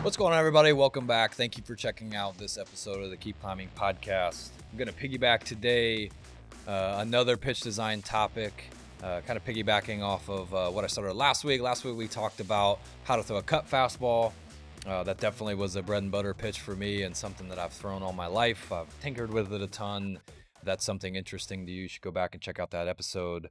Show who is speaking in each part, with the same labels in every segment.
Speaker 1: What's going on, everybody? Welcome back. Thank you for checking out this episode of the Keep Klimbing podcast. I'm going to piggyback today another pitch design topic, kind of piggybacking off of what I started last week. Last week we talked about how to throw a cut fastball. That definitely was a bread and butter pitch for me and something that I've thrown all my life. I've tinkered with it a ton. If that's something interesting to you, you should go back and check out that episode.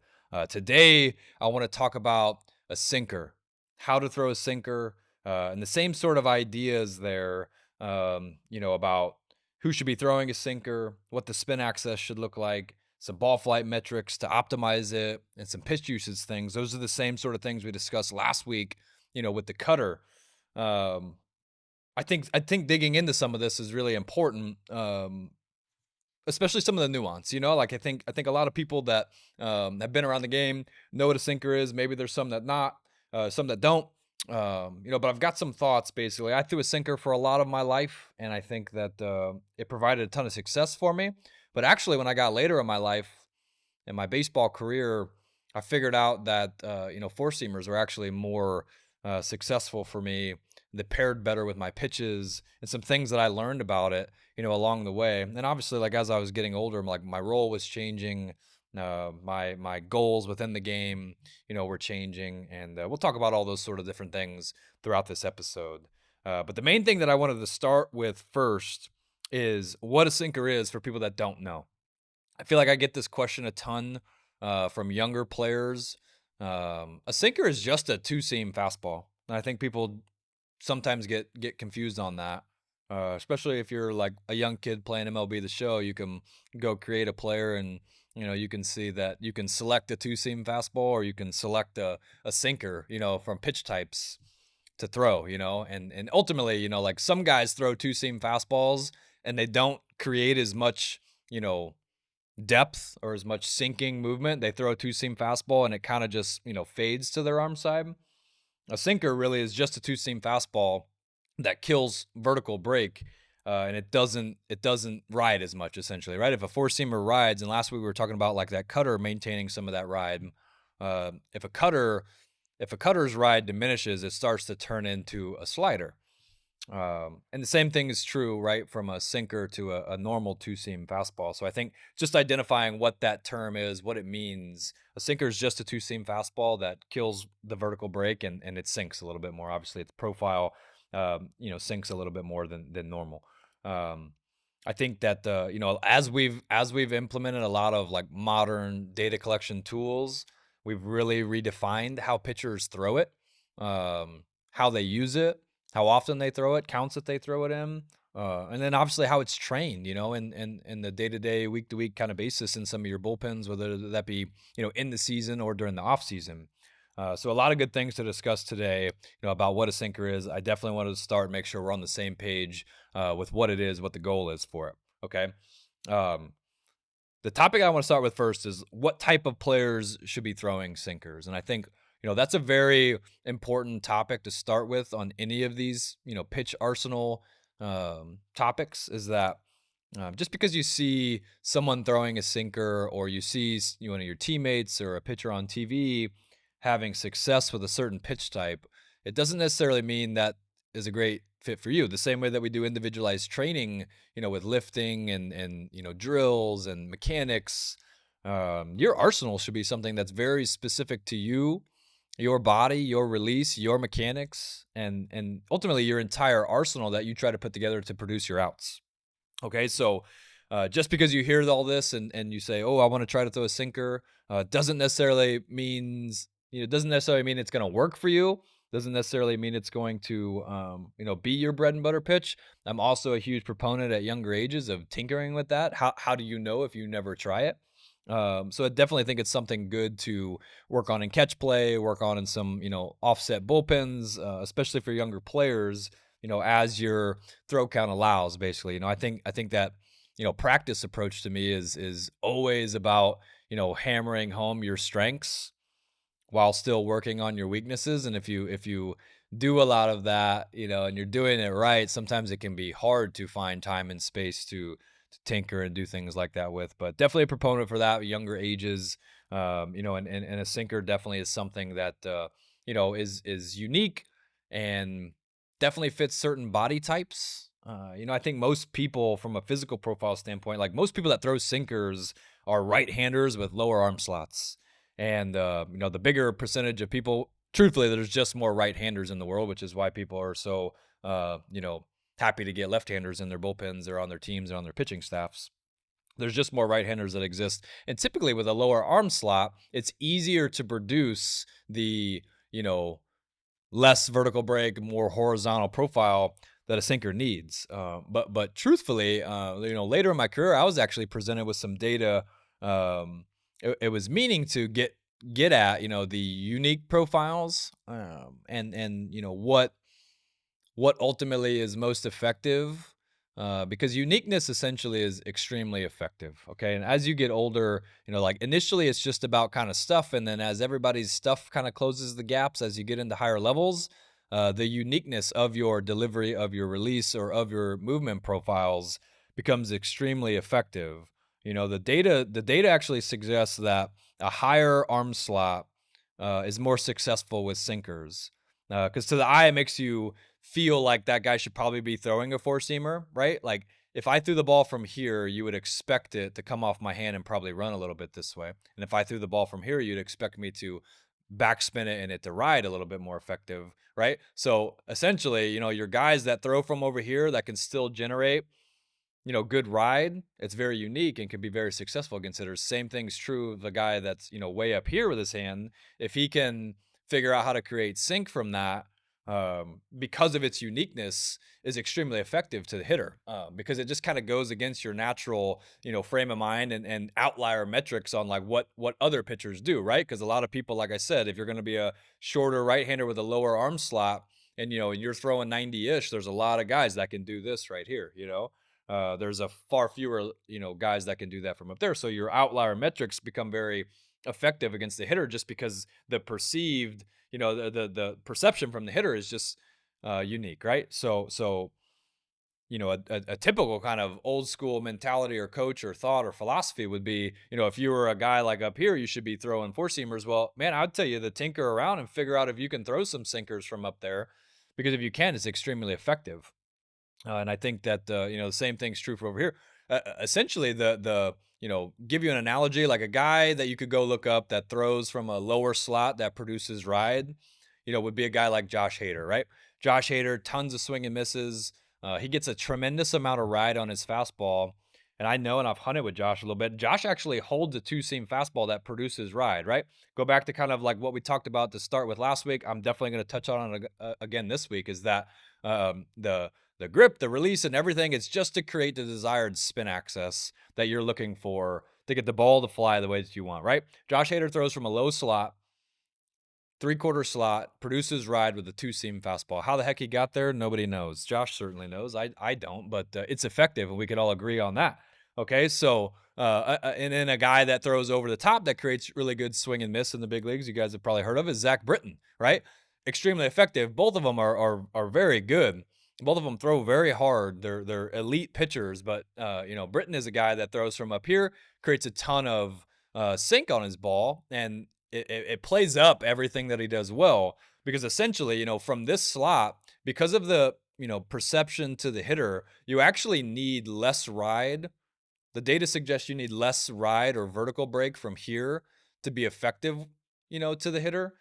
Speaker 1: Today, I want to talk about a sinker, how to throw a sinker. And the same sort of ideas there, about who should be throwing a sinker, what the spin access should look like, some ball flight metrics to optimize it, and some pitch usage things. Those are the same sort of things we discussed last week, with the cutter. I think digging into some of this is really important, especially some of the nuance. I think a lot of people that have been around the game know what a sinker is. Maybe there's some that don't. But I've got some thoughts. Basically, I threw a sinker for a lot of my life, and I think that it provided a ton of success for me. But actually, when I got later in my life, in my baseball career, I figured out that four seamers are actually more successful for me. They paired better with my pitches and some things that I learned about it, along the way. And obviously, like as I was getting older, my role was changing. My goals within the game, were changing, and we'll talk about all those sort of different things throughout this episode. But the main thing that I wanted to start with first is what a sinker is for people that don't know. I feel like I get this question a ton from younger players. A sinker is just a two-seam fastball, and I think people sometimes get confused on that. Especially if you're like a young kid playing MLB The Show, you can go create a player and you can see that you can select a two-seam fastball or you can select a sinker, from pitch types to throw, and ultimately, like some guys throw two-seam fastballs and they don't create as much, depth or as much sinking movement. They throw a two-seam fastball and it kind of just, fades to their arm side. A sinker really is just a two-seam fastball that kills vertical break. And it doesn't ride as much, essentially, right? If a four-seamer rides, and last week we were talking about like that cutter maintaining some of that ride. If a cutter's ride diminishes, it starts to turn into a slider. And the same thing is true, right, from a sinker to a normal two-seam fastball. So I think just identifying what that term is, what it means. A sinker is just a two-seam fastball that kills the vertical break and it sinks a little bit more. Obviously, its profile sinks a little bit more than normal. I think that as we've implemented a lot of like modern data collection tools, we've really redefined how pitchers throw it, how they use it, how often they throw it, counts that they throw it in, and then obviously how it's trained, in the day-to-day, week-to-week kind of basis in some of your bullpens, whether that be in the season or during the off season. So a lot of good things to discuss today, about what a sinker is. I definitely wanted to start and make sure we're on the same page with what it is, what the goal is for it. Okay. The topic I want to start with first is what type of players should be throwing sinkers. And I think, that's a very important topic to start with on any of these, pitch arsenal topics, is that just because you see someone throwing a sinker or you see one of your teammates or a pitcher on TV having success with a certain pitch type, it doesn't necessarily mean that is a great fit for you. The same way that we do individualized training, with lifting and drills and mechanics, your arsenal should be something that's very specific to you, your body, your release, your mechanics, and ultimately your entire arsenal that you try to put together to produce your outs. Okay, so just because you hear all this and you say, oh, I want to try to throw a sinker, doesn't necessarily mean it's going to work for you. Doesn't necessarily mean it's going to, be your bread and butter pitch. I'm also a huge proponent at younger ages of tinkering with that. How do you know if you never try it? So I definitely think it's something good to work on in catch play, work on in some, offset bullpens, especially for younger players, as your throw count allows, basically. I think that, practice approach to me is always about, hammering home your strengths while still working on your weaknesses. And if you do a lot of that, and you're doing it right, sometimes it can be hard to find time and space to tinker and do things like that with. But definitely a proponent for that, younger ages, and a sinker definitely is something that, is unique and definitely fits certain body types. I think most people, from a physical profile standpoint, like most people that throw sinkers are right-handers with lower arm slots. And the bigger percentage of people, truthfully, there's just more right-handers in the world, which is why people are so happy to get left-handers in their bullpens or on their teams and on their pitching staffs. There's just more right-handers that exist. And typically with a lower arm slot, it's easier to produce the, you know, less vertical break, more horizontal profile that a sinker needs. But truthfully, later in my career, I was actually presented with some data. It was meaning to get at, the unique profiles, and what ultimately is most effective, because uniqueness essentially is extremely effective. Okay. And as you get older, like initially it's just about kind of stuff. And then as everybody's stuff kind of closes the gaps as you get into higher levels, the uniqueness of your delivery, of your release, or of your movement profiles becomes extremely effective. The data actually suggests that a higher arm slot is more successful with sinkers. Because to the eye, it makes you feel like that guy should probably be throwing a four seamer, right? Like if I threw the ball from here, you would expect it to come off my hand and probably run a little bit this way. And if I threw the ball from here, you'd expect me to backspin it and it to ride a little bit more effective, right? So essentially, your guys that throw from over here that can still generate good ride, it's very unique and can be very successful against hitters. Same thing's true of the guy that's, way up here with his hand. If he can figure out how to create sync from that, because of its uniqueness, is extremely effective to the hitter, because it just kind of goes against your natural, frame of mind and outlier metrics on like what other pitchers do, right? Because a lot of people, like I said, if you're going to be a shorter right-hander with a lower arm slot, and you're throwing 90-ish, there's a lot of guys that can do this right here. There's a far fewer, guys that can do that from up there. So your outlier metrics become very effective against the hitter just because the perceived, the perception from the hitter is just unique, right? So a typical kind of old school mentality or coach or thought or philosophy would be, if you were a guy like up here, you should be throwing four seamers. Well, man, I'd tell you to tinker around and figure out if you can throw some sinkers from up there, because if you can, it's extremely effective. And I think that the same thing's true for over here. Essentially, give you an analogy, like a guy that you could go look up that throws from a lower slot that produces ride, would be a guy like Josh Hader, right? Josh Hader, tons of swing and misses. He gets a tremendous amount of ride on his fastball. And I know, and I've hunted with Josh a little bit. Josh actually holds a two-seam fastball that produces ride, right? Go back to kind of like what we talked about to start with last week. I'm definitely going to touch on it again this week. Is that the grip, the release, and everything, it's just to create the desired spin access that you're looking for to get the ball to fly the way that you want, right? Josh Hader throws from a low slot, three-quarter slot, produces ride with a two-seam fastball. How the heck he got there, nobody knows. Josh certainly knows. I don't, but it's effective, and we could all agree on that. Okay, so and then a guy that throws over the top that creates really good swing and miss in the big leagues, you guys have probably heard of, is Zach Britton, right? Extremely effective. Both of them are very good. Both of them throw very hard. They're elite pitchers, but Britton is a guy that throws from up here, creates a ton of sink on his ball, and it plays up everything that he does well, because essentially, from this slot, because of the perception to the hitter, you actually need less ride. The data suggests you need less ride or vertical break from here to be effective, to the hitter,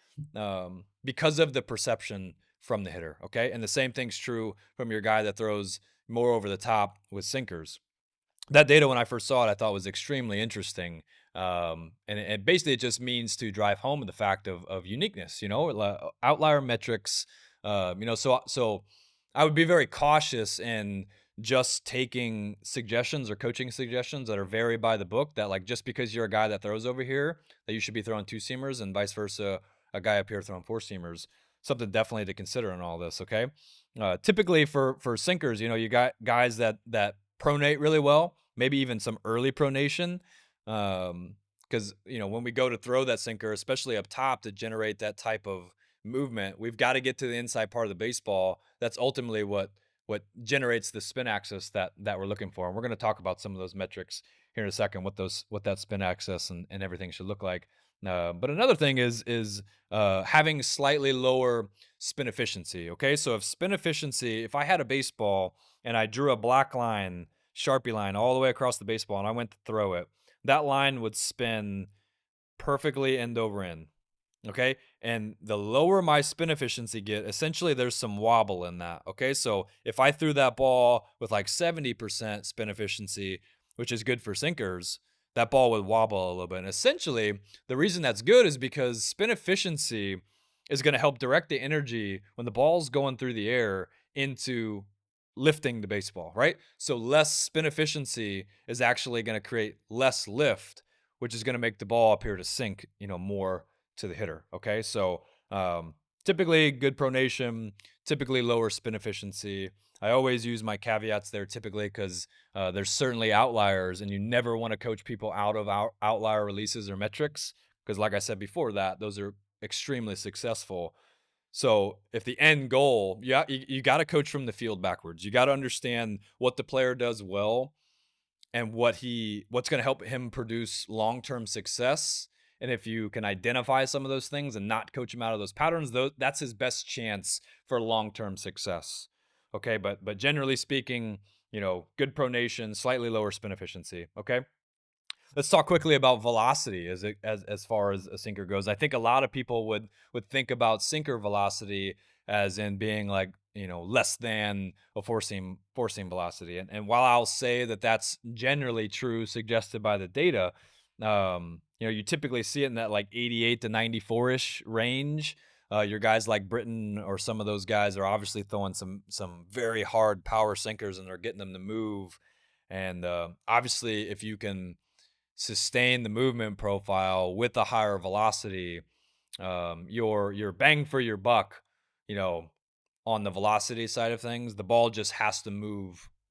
Speaker 1: because of the perception from the hitter. Okay. And the same thing's true from your guy that throws more over the top with sinkers. That data, when I first saw it, I thought was extremely interesting. And basically it just means to drive home the fact of uniqueness, outlier metrics, so I would be very cautious in just taking suggestions or coaching suggestions that are very by the book, that like, just because you're a guy that throws over here, that you should be throwing two seamers, and vice versa, a guy up here throwing four seamers. Something definitely to consider in all this. Okay. Typically for sinkers, you got guys that pronate really well, maybe even some early pronation. Because, when we go to throw that sinker, especially up top, to generate that type of movement, we've got to get to the inside part of the baseball. That's ultimately what generates the spin axis that we're looking for. And we're going to talk about some of those metrics here in a second, what that spin axis and everything should look like. But another thing is having slightly lower spin efficiency. Okay, so if spin efficiency, if I had a baseball and I drew a black line, Sharpie line all the way across the baseball, and I went to throw it, that line would spin perfectly end over end. Okay. And the lower my spin efficiency get, essentially there's some wobble in that. Okay. So if I threw that ball with like 70% spin efficiency, which is good for sinkers, that ball would wobble a little bit. And essentially, the reason that's good is because spin efficiency is going to help direct the energy when the ball's going through the air into lifting the baseball, right? So less spin efficiency is actually going to create less lift, which is going to make the ball appear to sink, more to the hitter. Okay. So typically good pronation, typically lower spin efficiency. I always use my caveats there typically because there's certainly outliers, and you never want to coach people out of outlier releases or metrics because, like I said before, those are extremely successful. So if the end goal, you got to coach from the field backwards. You got to understand what the player does well and what's going to help him produce long-term success. And if you can identify some of those things and not coach him out of those patterns, that's his best chance for long-term success. Okay, but generally speaking, good pronation, slightly lower spin efficiency. Okay. Let's talk quickly about velocity as far as a sinker goes. I think a lot of people would think about sinker velocity as in being like, less than a four seam velocity. And while I'll say that that's generally true, suggested by the data, you typically see it in that like 88 to 94-ish range. Your guys like Britton or some of those guys are obviously throwing some very hard power sinkers, and they're getting them to move. And obviously, if you can sustain the movement profile with a higher velocity, your bang for your buck, on the velocity side of things, the ball just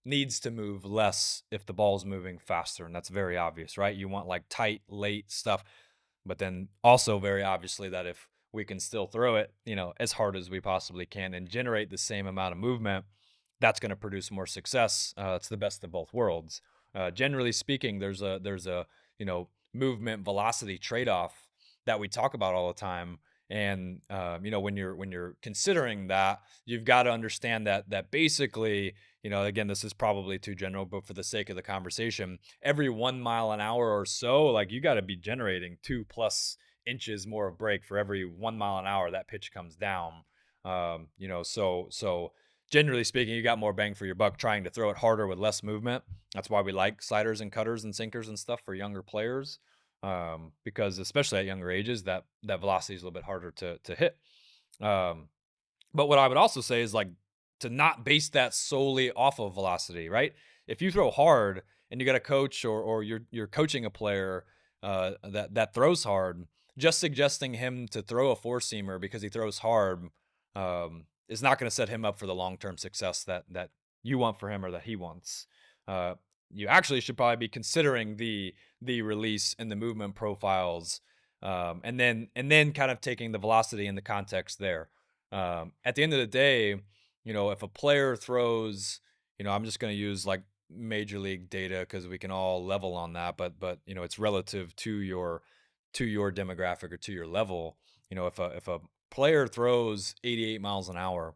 Speaker 1: needs to move less if the ball's moving faster. And that's very obvious, right? You want like tight, late stuff. But then also very obviously that if we can still throw it, as hard as we possibly can and generate the same amount of movement, that's going to produce more success. It's the best of both worlds. Generally speaking, there's a movement velocity trade-off that we talk about all the time. And when you're considering that, you've got to understand that basically, again, this is probably too general, but for the sake of the conversation, every 1 mile an hour or so, like you got to be generating 2+ inches more of break for every 1 mile an hour that pitch comes down. So generally speaking, you got more bang for your buck trying to throw it harder with less movement. That's why we like sliders and cutters and sinkers and stuff for younger players. Because especially at younger ages, that velocity is a little bit harder to hit. But what I would also say is like to not base that solely off of velocity, right? If you throw hard and you got a coach or you're coaching a player that throws hard, just suggesting him to throw a four-seamer because he throws hard is not going to set him up for the long-term success that you want for him or that he wants. You actually should probably be considering the release and the movement profiles, and then kind of taking the velocity in the context there. At the end of the day, if a player throws, I'm just going to use like major league data because we can all level on that, but it's relative to your demographic or to your level. If a player throws 88 miles an hour,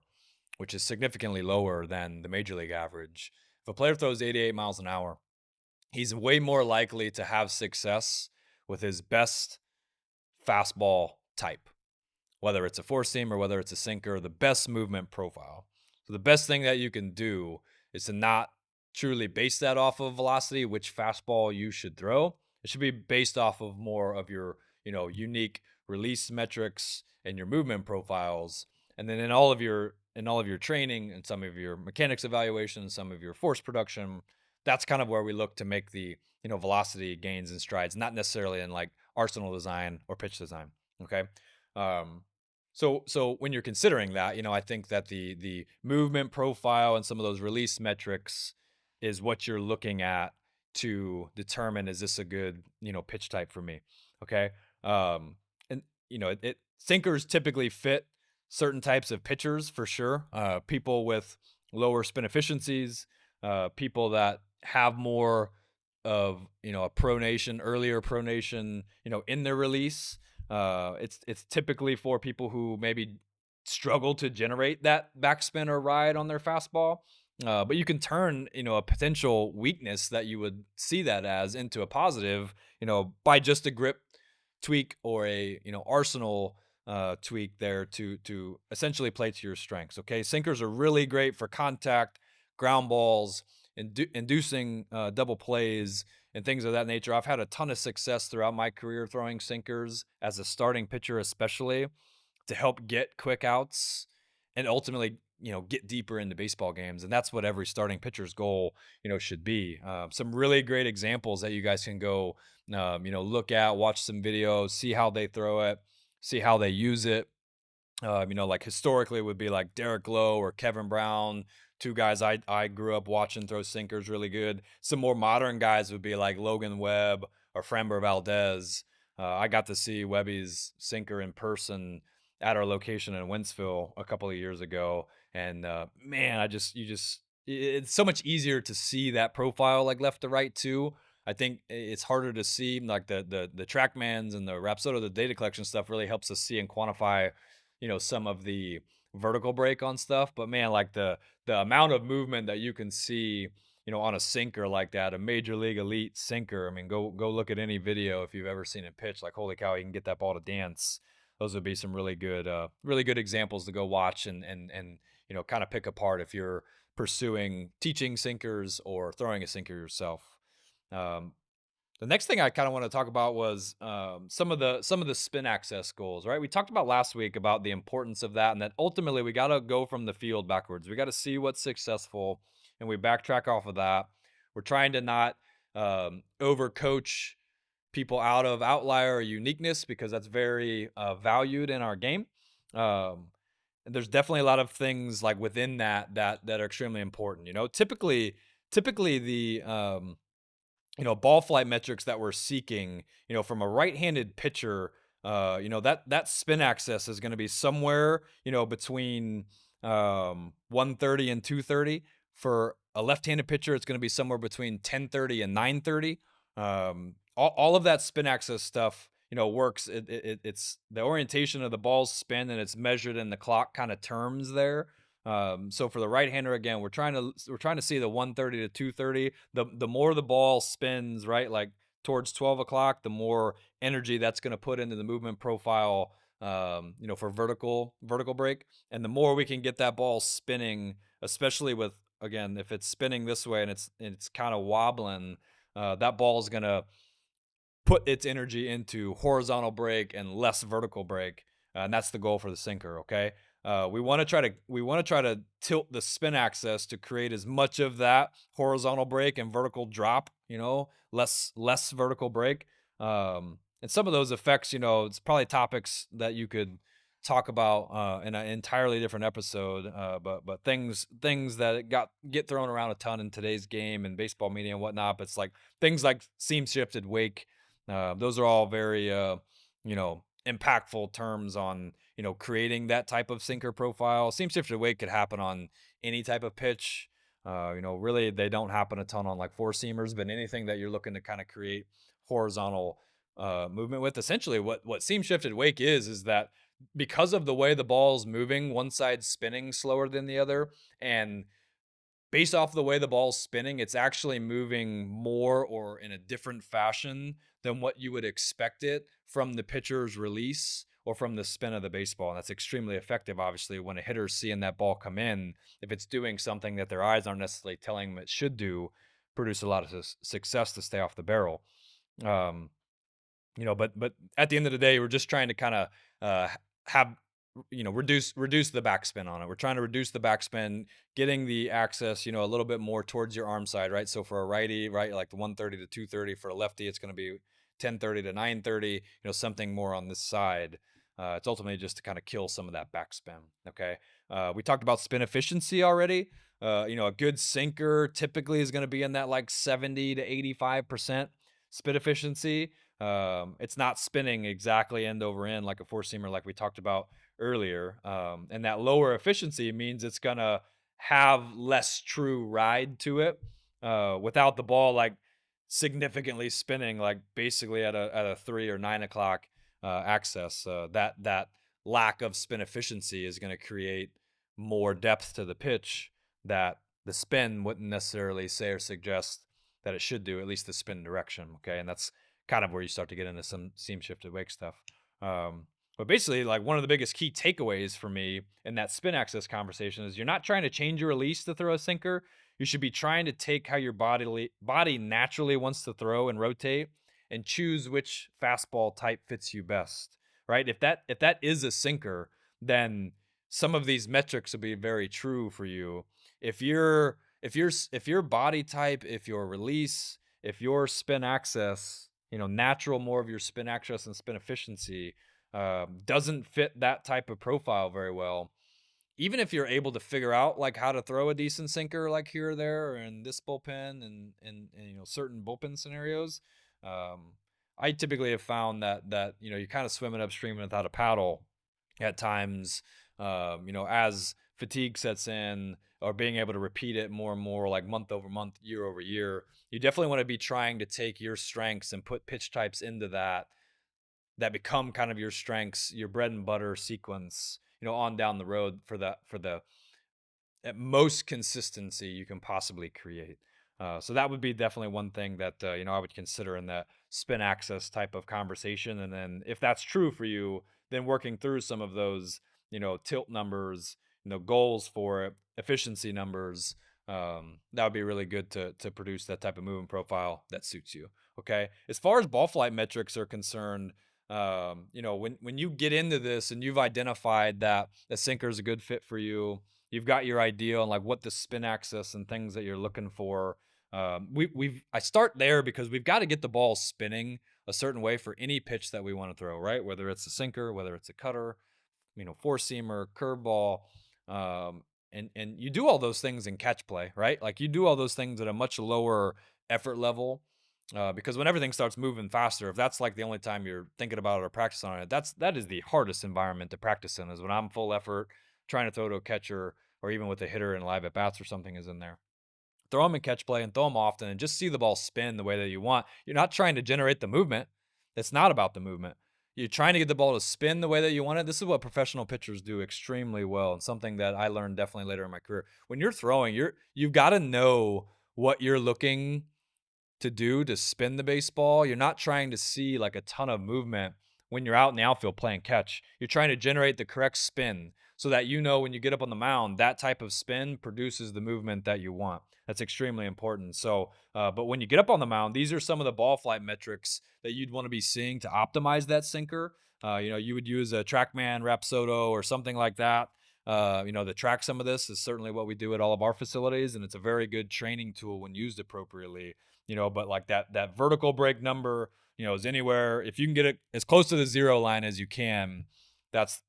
Speaker 1: which is significantly lower than the major league average. If a player throws 88 miles an hour, he's way more likely to have success with his best fastball type, whether it's a four-seam or whether it's a sinker, the best movement profile. So the best thing that you can do is to not truly base that off of velocity, which fastball you should throw. It should be based off of more of your, unique release metrics and your movement profiles. And then in all of your training and some of your mechanics evaluation, some of your force production, that's kind of where we look to make the, velocity gains and strides, not necessarily in like arsenal design or pitch design. Okay. So when you're considering that, I think that the movement profile and some of those release metrics is what you're looking at to determine, is this a good, pitch type for me? Okay. And sinkers typically fit certain types of pitchers for sure. People with lower spin efficiencies, people that have more of, a pronation, earlier pronation, in their release. It's typically for people who maybe struggle to generate that backspin or ride on their fastball. But you can turn, a potential weakness that you would see that as into a positive, by just a grip tweak or a, arsenal tweak there to essentially play to your strengths. Okay, sinkers are really great for contact, ground balls, inducing double plays and things of that nature. I've had a ton of success throughout my career throwing sinkers as a starting pitcher, especially to help get quick outs and ultimately, get deeper into baseball games. And that's what every starting pitcher's goal, should be. Some really great examples that you guys can go, look at, watch some videos, see how they throw it, see how they use it. Like historically it would be like Derek Lowe or Kevin Brown, two guys I grew up watching throw sinkers really good. Some more modern guys would be like Logan Webb or Framber Valdez. I got to see Webby's sinker in person at our location in Wentzville a couple of years ago, and man, it's so much easier to see that profile like left to right too. I think it's harder to see like the TrackMans and the Rapsodo, the data collection stuff really helps us see and quantify, some of the vertical break on stuff. But man, like the amount of movement that you can see, on a sinker like that, a major league elite sinker. I mean, go look at any video if you've ever seen it pitch. Like, holy cow, you can get that ball to dance. Those would be some really good examples to go watch and kind of pick apart if you're pursuing teaching sinkers or throwing a sinker yourself. Um, the next thing I kind of want to talk about was some of the spin access goals, right? We talked about last week about the importance of that, and that ultimately we got to go from the field backwards. We got to see what's successful, and we backtrack off of that. We're trying to not overcoach people out of outlier or uniqueness because that's very valued in our game. And there's definitely a lot of things like within that are extremely important. Typically the ball flight metrics that we're seeking, from a right-handed pitcher, that spin access is going to be somewhere, between 130 and 230. For a left-handed pitcher, it's going to be somewhere between 1030 and 930. All of that spin access stuff, works. It's the orientation of the ball's spin, and it's measured in the clock kind of terms there. So for the right hander, again, we're trying to see the 130 to 230. The more the ball spins, right, like towards 12 o'clock, the more energy that's going to put into the movement profile, for vertical break. And the more we can get that ball spinning, especially with, again, if it's spinning this way and it's kind of wobbling, that ball is going to put its energy into horizontal break and less vertical break, and that's the goal for the sinker. Okay, we want to try to tilt the spin axis to create as much of that horizontal break and vertical drop. Less vertical break, and some of those effects. It's probably topics that you could talk about in an entirely different episode. But things that get thrown around a ton in today's game and baseball media and whatnot. But it's like things like seam shifted wake. Those are all very, impactful terms on, creating that type of sinker profile. Seam shifted weight could happen on any type of pitch. Really, they don't happen a ton on like four seamers, but anything that you're looking to kind of create horizontal movement with. Essentially, what seam shifted wake is that because of the way the ball's moving, one side's spinning slower than the other, and based off the way the ball's spinning, it's actually moving more or in a different fashion than what you would expect it from the pitcher's release or from the spin of the baseball. And that's extremely effective, obviously, when a hitter's seeing that ball come in. If it's doing something that their eyes aren't necessarily telling them it should do, produce a lot of success to stay off the barrel. But at the end of the day, we're just trying to kind of have reduce the backspin on it. We're trying to reduce the backspin, getting the access, a little bit more towards your arm side, right? So for a righty, right, like the 130 to 230. For a lefty, it's going to be 1030 to 930. Something more on this side. It's ultimately just to kind of kill some of that backspin. Okay. We talked about spin efficiency already. A good sinker typically is going to be in that like 70 to 85% spin efficiency. It's not spinning exactly end over end like a four seamer, like we talked about earlier. And that lower efficiency means it's going to have less true ride to it, without the ball like significantly spinning, like basically at a 3 or 9 o'clock. access. That lack of spin efficiency is going to create more depth to the pitch that the spin wouldn't necessarily say or suggest that it should do, at least the spin direction. Okay. And that's kind of where you start to get into some seam shifted wake stuff. But basically, like one of the biggest key takeaways for me in that spin access conversation is you're not trying to change your release to throw a sinker. You should be trying to take how your body naturally wants to throw and rotate and choose which fastball type fits you best, right? If that is a sinker, then some of these metrics will be very true for you. If your body type, if your release, if your spin access, natural more of your spin access and spin efficiency doesn't fit that type of profile very well, even if you're able to figure out like how to throw a decent sinker like here or there or in this bullpen and certain bullpen scenarios, I typically have found that you're kind of swimming upstream without a paddle at times, as fatigue sets in or being able to repeat it more and more like month over month, year over year. You definitely want to be trying to take your strengths and put pitch types into that become kind of your strengths, your bread and butter sequence, on down the road for the at most consistency you can possibly create. So that would be definitely one thing that I would consider in that spin access type of conversation. And then if that's true for you, then working through some of those tilt numbers, goals for it, efficiency numbers. That would be really good to produce that type of movement profile that suits you. Okay. As far as ball flight metrics are concerned, when you get into this and you've identified that the sinker is a good fit for you, you've got your idea on like what the spin axis and things that you're looking for. I start there because we've got to get the ball spinning a certain way for any pitch that we want to throw, right? Whether it's a sinker, whether it's a cutter, four seamer, curveball, and you do all those things in catch play, right? Like you do all those things at a much lower effort level. Because when everything starts moving faster, if that's like the only time you're thinking about it or practicing on it, that is the hardest environment to practice in, is when I'm full effort trying to throw to a catcher or even with a hitter and live at bats or something is in there. Throw them in catch play and throw them often and just see the ball spin the way that you want. You're not trying to generate the movement. It's not about the movement. You're trying to get the ball to spin the way that you want it. This is what professional pitchers do extremely well, and something that I learned definitely later in my career. When you're throwing, you've got to know what you're looking to do to spin the baseball. You're not trying to see like a ton of movement when you're out in the outfield playing catch. You're trying to generate the correct spin so that when you get up on the mound, that type of spin produces the movement that you want. That's extremely important. So, but when you get up on the mound, these are some of the ball flight metrics that you'd want to be seeing to optimize that sinker. You would use a TrackMan, Rapsodo, or something like that. To track some of this is certainly what we do at all of our facilities, and it's a very good training tool when used appropriately. But like that vertical break number, is anywhere, if you can get it as close to the zero line as you can, that's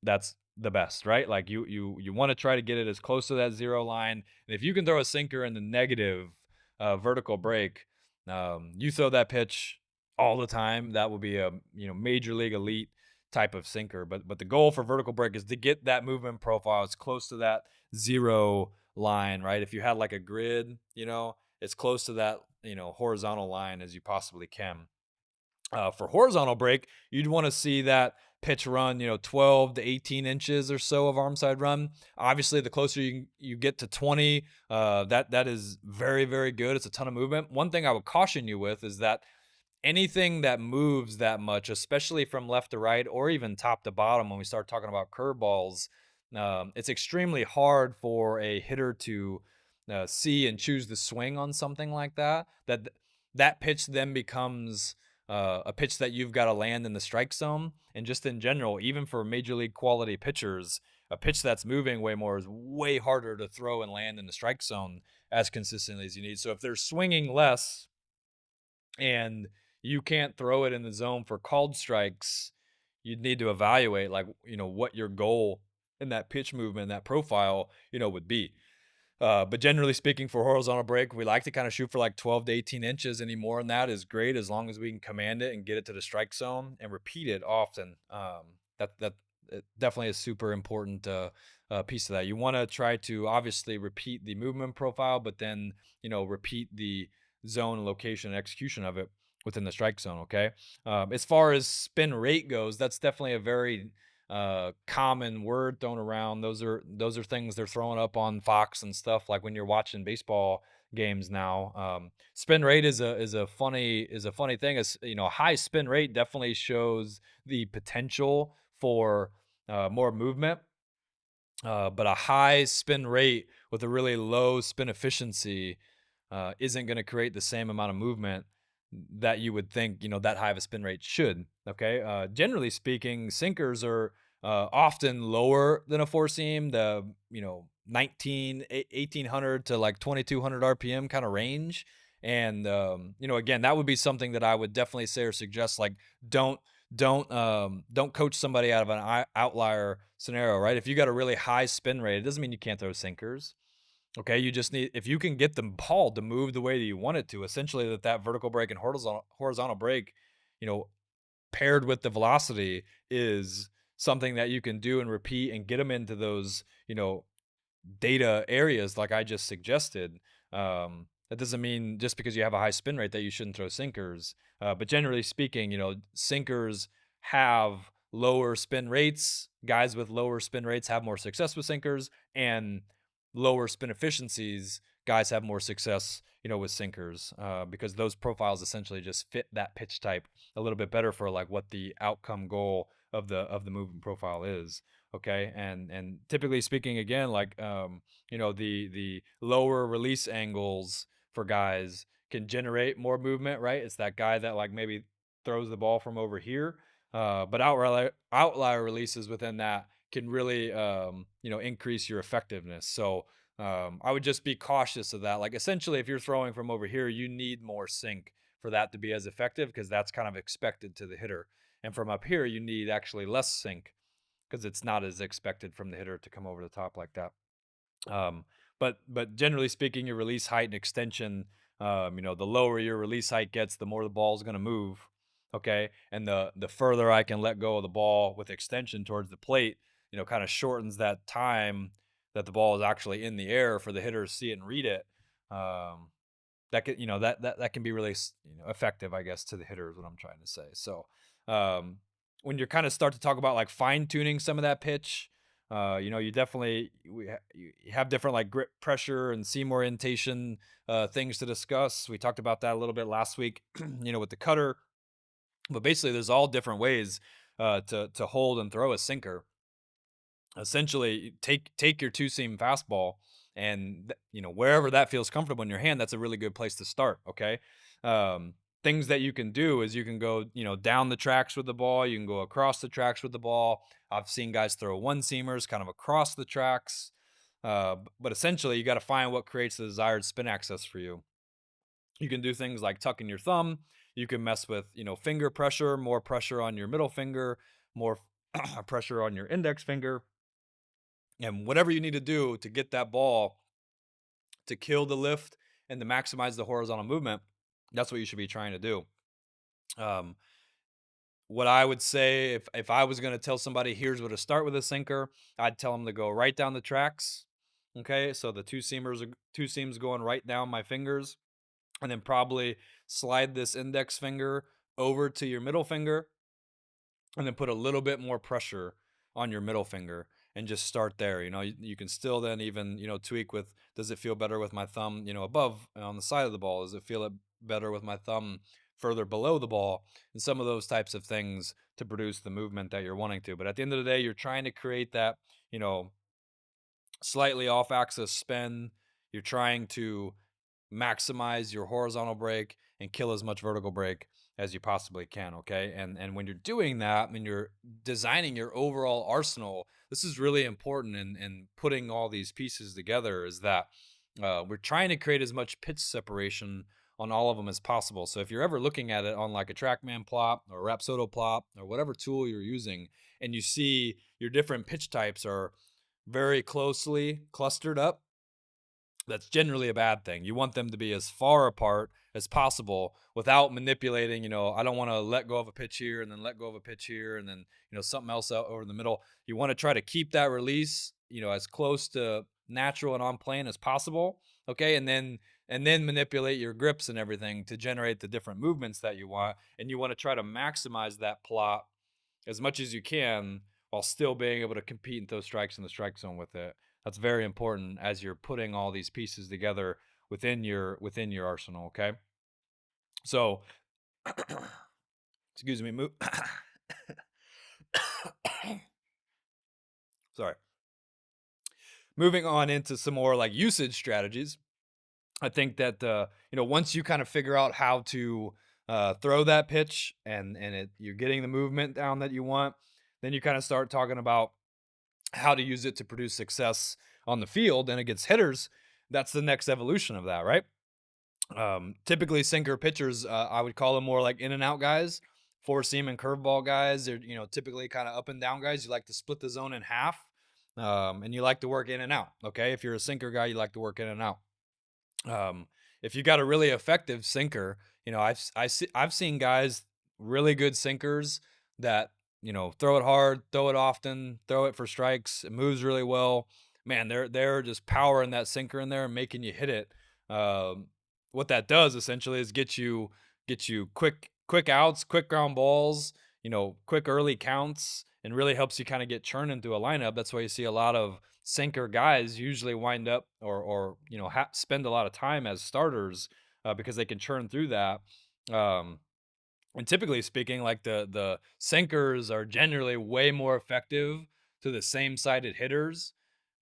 Speaker 1: the best, right? Like you want to try to get it as close to that zero line. And if you can throw a sinker in the negative vertical break, you throw that pitch all the time, that will be a major league elite type of sinker. But the goal for vertical break is to get that movement profile as close to that zero line, right? If you had like a grid, it's close to that horizontal line as you possibly can. For horizontal break, you'd want to see that pitch run 12 to 18 inches or so of arm side run. Obviously, the closer you get to 20, that is very, very good. It's a ton of movement. One thing I would caution you with is that anything that moves that much, especially from left to right or even top to bottom, when we start talking about curveballs, it's extremely hard for a hitter to see and choose the swing on something like that. That pitch then becomes a pitch that you've got to land in the strike zone. And just in general, even for major league quality pitchers, a pitch that's moving way more is way harder to throw and land in the strike zone as consistently as you need. So if they're swinging less and you can't throw it in the zone for called strikes, you'd need to evaluate what your goal in that pitch movement, that profile, would be. But generally speaking, for horizontal break, we like to kind of shoot for like 12 to 18 inches. Any more than that is great, as long as we can command it and get it to the strike zone and repeat it often. That it definitely is super important piece of that. You want to try to obviously repeat the movement profile, but then repeat the zone, location, and execution of it within the strike zone. Okay. As far as spin rate goes, that's definitely a very common word thrown around. Those are things they're throwing up on Fox and stuff like when you're watching baseball games now. Spin rate is a funny thing. Is a high spin rate definitely shows the potential for more movement, but a high spin rate with a really low spin efficiency isn't going to create the same amount of movement that you would think, that high of a spin rate should. Okay. Generally speaking, sinkers are often lower than a four seam, the, 1800 to like 2200 RPM kind of range. And, again, that would be something that I would definitely say or suggest, like, don't, don't coach somebody out of an outlier scenario, right? If you got a really high spin rate, it doesn't mean you can't throw sinkers. Okay, you just need, if you can get the ball to move the way that you want it to, essentially that vertical break and horizontal break, you know, paired with the velocity is something that you can do and repeat and get them into those, data areas like I just suggested. That doesn't mean just because you have a high spin rate that you shouldn't throw sinkers. But generally speaking, sinkers have lower spin rates. Guys with lower spin rates have more success with sinkers, and lower spin efficiencies, guys have more success, with sinkers, because those profiles essentially just fit that pitch type a little bit better for like what the outcome goal of the movement profile is. Okay. And typically speaking, again, like, the lower release angles for guys can generate more movement, right? It's that guy that like maybe throws the ball from over here. But outlier releases within that can really, increase your effectiveness. So I would just be cautious of that. Like, essentially, if you're throwing from over here, you need more sink for that to be as effective, because that's kind of expected to the hitter. And from up here, you need actually less sink because it's not as expected from the hitter to come over the top like that. Um, but generally speaking, your release height and extension, the lower your release height gets, the more the ball is going to move. Okay, and the further I can let go of the ball with extension towards the plate, kind of shortens that time that the ball is actually in the air for the hitter to see it and read it. That can, that can be really, effective, I guess, to the hitter is what I'm trying to say. So um, when you kind of start to talk about like fine tuning some of that pitch, you definitely, you have different like grip pressure and seam orientation things to discuss. We talked about that a little bit last week, with the cutter. But basically, there's all different ways to hold and throw a sinker. Essentially, take your two seam fastball, and wherever that feels comfortable in your hand, that's a really good place to start. Okay. Things that you can do is you can go, down the tracks with the ball. You can go across the tracks with the ball. I've seen guys throw one seamers kind of across the tracks. But essentially, you got to find what creates the desired spin access for you. You can do things like tucking your thumb. You can mess with, finger pressure, more pressure on your middle finger, more pressure on your index finger, and whatever you need to do to get that ball to kill the lift and to maximize the horizontal movement. That's what you should be trying to do. Um, what I would say, if I was going to tell somebody, here's where to start with a sinker, I'd tell them to go right down the tracks. Okay, so the two seams going right down my fingers, and then probably slide this index finger over to your middle finger, and then put a little bit more pressure on your middle finger and just start there. You can still then even, tweak with, does it feel better with my thumb, above on the side of the ball? Does it feel better with my thumb further below the ball? And some of those types of things to produce the movement that you're wanting to. But at the end of the day, you're trying to create that, slightly off axis spin. You're trying to maximize your horizontal break and kill as much vertical break as you possibly can. Okay. And when you're doing that, when you're designing your overall arsenal, this is really important in putting all these pieces together, is that we're trying to create as much pitch separation on all of them as possible. So if you're ever looking at it on like a TrackMan plot or Rapsodo plot or whatever tool you're using, and you see your different pitch types are very closely clustered up, that's generally a bad thing. You want them to be as far apart as possible without manipulating. I don't want to let go of a pitch here and then let go of a pitch here and then, something else out over the middle. You want to try to keep that release, as close to natural and on plane as possible. Okay. And then and then manipulate your grips and everything to generate the different movements that you want. And you want to try to maximize that plot as much as you can while still being able to compete and throw strikes in the strike zone with it. That's very important as you're putting all these pieces together within your arsenal. Okay, so excuse me, sorry. Moving on into some more like usage strategies. I think that once you kind of figure out how to throw that pitch and you're getting the movement down that you want, then you kind of start talking about how to use it to produce success on the field and against hitters. That's the next evolution of that, right? Typically, sinker pitchers, I would call them more like in and out guys, four seam and curveball guys. They're typically kind of up and down guys. You like to split the zone in half, and you like to work in and out. Okay, if you're a sinker guy, you like to work in and out. If you got a really effective sinker, I've seen guys, really good sinkers that throw it hard, throw it often, throw it for strikes. It moves really well. Man, they're just powering that sinker in there and making you hit it. What that does essentially is get you quick outs, quick ground balls, quick early counts, and really helps you kind of get churned into a lineup. That's why you see a lot of sinker guys usually wind up or spend a lot of time as starters because they can churn through that. Um, and typically speaking, like the sinkers are generally way more effective to the same sided hitters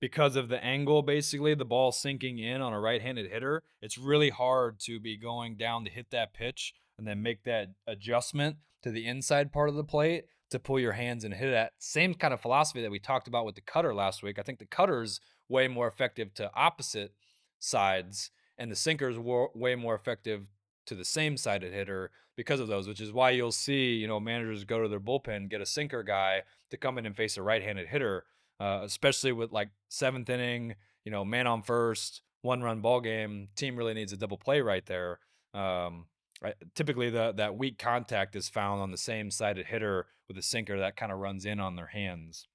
Speaker 1: because of the angle. Basically, the ball sinking in on a right-handed hitter, it's really hard to be going down to hit that pitch and then make that adjustment to the inside part of the plate to pull your hands and hit that. Same kind of philosophy that we talked about with the cutter last week. I think the cutter's way more effective to opposite sides, and the sinker's way more effective to the same sided hitter because of those, which is why you'll see, managers go to their bullpen, get a sinker guy to come in and face a right-handed hitter, especially with like seventh inning, man on first, 1-run ball game. Team really needs a double play right there. Typically, that weak contact is found on the same sided hitter with a sinker that kind of runs in on their hands.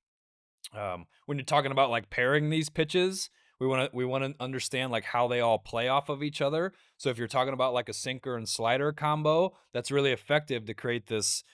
Speaker 1: When you're talking about like pairing these pitches, we want to understand like how they all play off of each other. So if you're talking about like a sinker and slider combo, that's really effective to create this,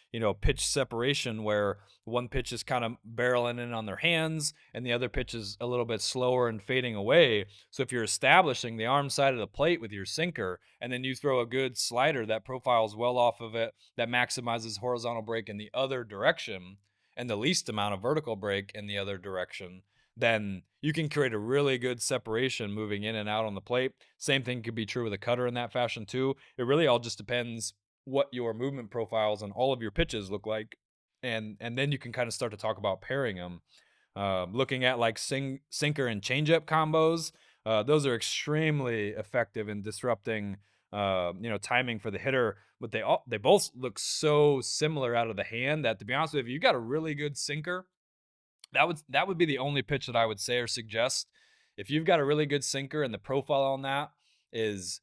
Speaker 1: pitch separation where one pitch is kind of barreling in on their hands and the other pitch is a little bit slower and fading away. So if you're establishing the arm side of the plate with your sinker and then you throw a good slider that profiles well off of it, that maximizes horizontal break in the other direction and the least amount of vertical break in the other direction, then you can create a really good separation moving in and out on the plate. Same thing could be true with a cutter in that fashion too. It really all just depends what your movement profiles on all of your pitches look like. And then you can kind of start to talk about pairing them. Looking at like sinker and changeup combos, those are extremely effective in disrupting timing for the hitter, but they both look so similar out of the hand that, to be honest with you, you got a really good sinker. That would be the only pitch that I would say or suggest. If you've got a really good sinker and the profile on that is,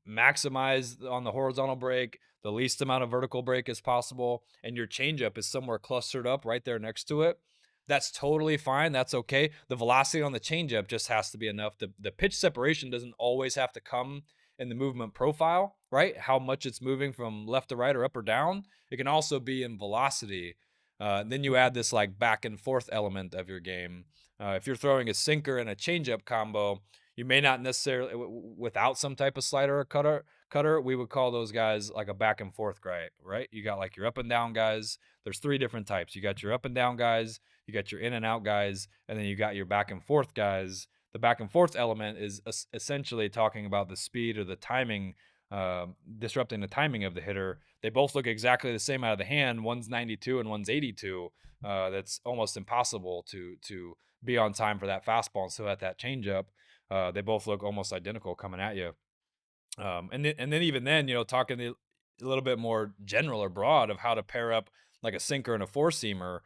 Speaker 1: maximize on the horizontal break, the least amount of vertical break as possible, and your changeup is somewhere clustered up right there next to it, that's totally fine. That's okay. The velocity on the changeup just has to be enough. The pitch separation doesn't always have to come in the movement profile, right? How much it's moving from left to right or up or down. It can also be in velocity. Then you add this like back and forth element of your game. If you're throwing a sinker and a changeup combo, you may not necessarily, without some type of slider or cutter, we would call those guys like a back and forth guy, right? You got like your up and down guys. There's three different types. You got your up and down guys, you got your in and out guys, and then you got your back and forth guys. The back and forth element is essentially talking about the speed or the timing, disrupting the timing of the hitter. They both look exactly the same out of the hand. One's 92 and one's 82. That's almost impossible to be on time for that fastball and still at that changeup. They both look almost identical coming at you. And then even then, talking a little bit more general or broad of how to pair up like a sinker and a four seamer.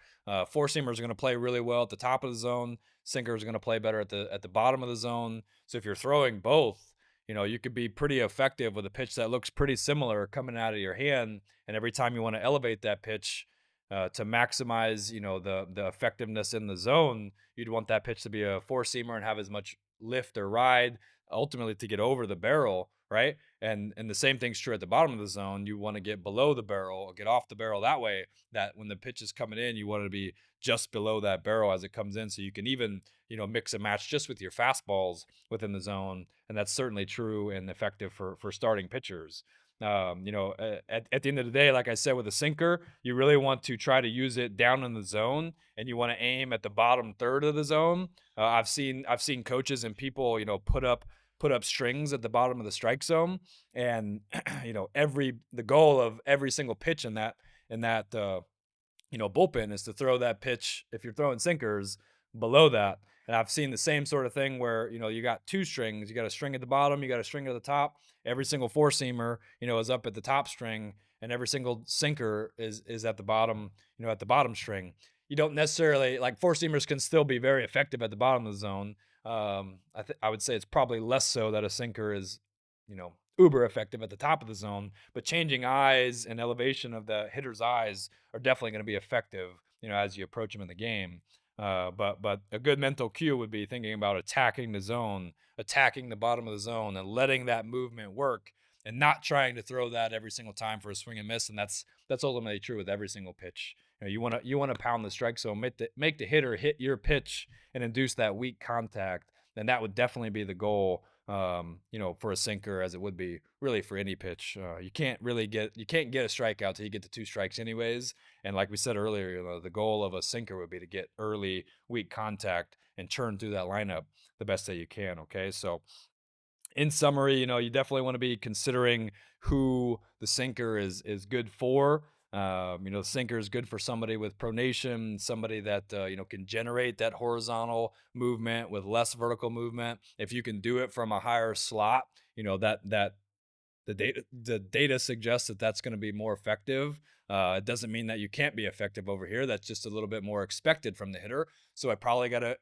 Speaker 1: Four seamers are going to play really well at the top of the zone. Sinkers are going to play better at the bottom of the zone. So if you're throwing both, you could be pretty effective with a pitch that looks pretty similar coming out of your hand. And every time you want to elevate that pitch to maximize, the effectiveness in the zone, you'd want that pitch to be a four seamer and have as much lift or ride ultimately to get over the barrel, right? And the same thing's true at the bottom of the zone. You want to get below the barrel or get off the barrel that way, that when the pitch is coming in, you want to be just below that barrel as it comes in. So you can even, mix and match just with your fastballs within the zone. And that's certainly true and effective for starting pitchers. At the end of the day, like I said, with a sinker, you really want to try to use it down in the zone, and you want to aim at the bottom third of the zone. I've seen coaches and people, put up strings at the bottom of the strike zone, and the goal of every single pitch in that bullpen is to throw that pitch, if you're throwing sinkers, below that. And I've seen the same sort of thing where, you got two strings, you got a string at the bottom, you got a string at the top. Every single four seamer, is up at the top string, and every single sinker is at the bottom, at the bottom string. You don't necessarily, like, four seamers can still be very effective at the bottom of the zone. I would say it's probably less so that a sinker is, uber effective at the top of the zone, but changing eyes and elevation of the hitter's eyes are definitely going to be effective, as you approach them in the game. But a good mental cue would be thinking about attacking the zone, attacking the bottom of the zone, and letting that movement work, and not trying to throw that every single time for a swing and miss. And that's ultimately true with every single pitch. You want to pound the strike zone, make the hitter hit your pitch and induce that weak contact. Then that would definitely be the goal. For a sinker, as it would be really for any pitch. You can't get a strikeout till you get to two strikes anyways. And like we said earlier, the goal of a sinker would be to get early weak contact and churn through that lineup the best that you can. Okay. So in summary, you definitely want to be considering who the sinker is good for. The sinker is good for somebody with pronation, somebody that can generate that horizontal movement with less vertical movement. If you can do it from a higher slot, that the data suggests that that's going to be more effective. It doesn't mean that you can't be effective over here. That's just a little bit more expected from the hitter. So I probably got to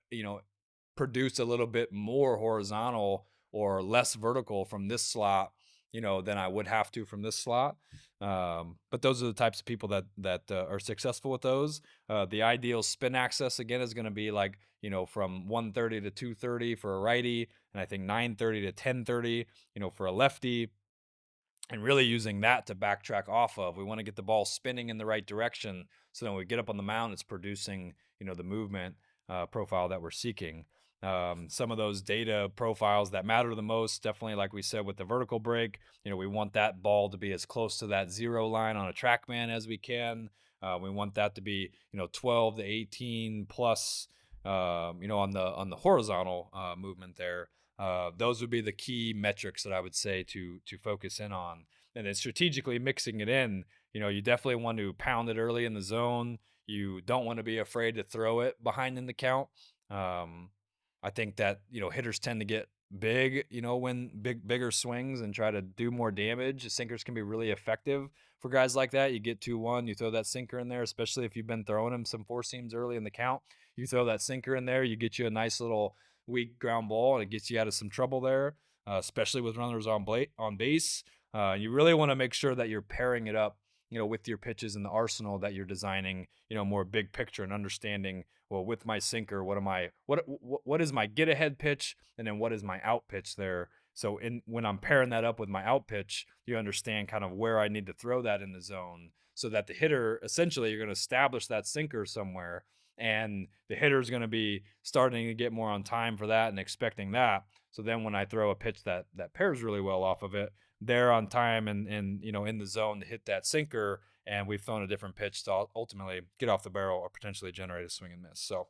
Speaker 1: produce a little bit more horizontal or less vertical from this slot, than I would have to from this slot. But those are the types of people that are successful with those. The ideal spin access, again, is going to be like, from 130 to 230 for a righty, and I think 930 to 1030, for a lefty. And really using that to backtrack off of. We want to get the ball spinning in the right direction, so then when we get up on the mound, it's producing, the movement profile that we're seeking. Some of those data profiles that matter the most, definitely, like we said, with the vertical break, we want that ball to be as close to that 0 line on a TrackMan as we can. We want that to be, 12 to 18 plus, on the horizontal movement there. Those would be the key metrics that I would say to focus in on. And then strategically mixing it in, you definitely want to pound it early in the zone. You don't want to be afraid to throw it behind in the count. I think that, hitters tend to get big, when bigger swings and try to do more damage. Sinkers can be really effective for guys like that. You get 2-1, you throw that sinker in there, especially if you've been throwing him some four seams early in the count. You throw that sinker in there, you get you a nice little weak ground ball, and it gets you out of some trouble there, especially with runners on base. You really want to make sure that you're pairing it up, with your pitches in the arsenal that you're designing, more big picture, and understanding, well, with my sinker, what is my get ahead pitch, and then what is my out pitch there. So when I'm pairing that up with my out pitch, you understand kind of where I need to throw that in the zone, so that the hitter, essentially, you're going to establish that sinker somewhere, and the hitter is going to be starting to get more on time for that and expecting that. So then when I throw a pitch that pairs really well off of it, they're on time and in the zone to hit that sinker, and we've thrown a different pitch to ultimately get off the barrel or potentially generate a swing and miss. So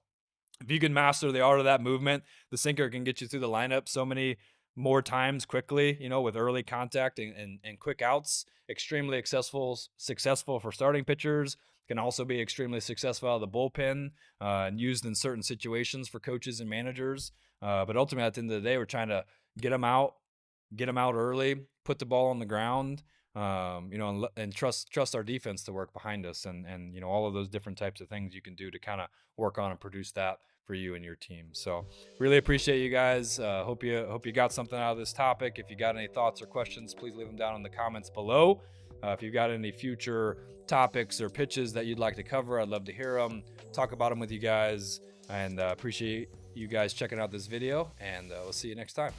Speaker 1: if you can master the art of that movement, the sinker can get you through the lineup so many more times quickly, with early contact and quick outs. Extremely successful for starting pitchers. Can also be extremely successful out of the bullpen and used in certain situations for coaches and managers. But ultimately, at the end of the day, we're trying to get them out early, put the ball on the ground, and trust our defense to work behind us, and all of those different types of things you can do to kind of work on and produce that for you and your team. So really appreciate you guys. Hope you got something out of this topic. If you got any thoughts or questions, please leave them down in the comments below. If you've got any future topics or pitches that you'd like to cover, I'd love to hear them, talk about them with you guys, and appreciate you guys checking out this video, and we'll see you next time.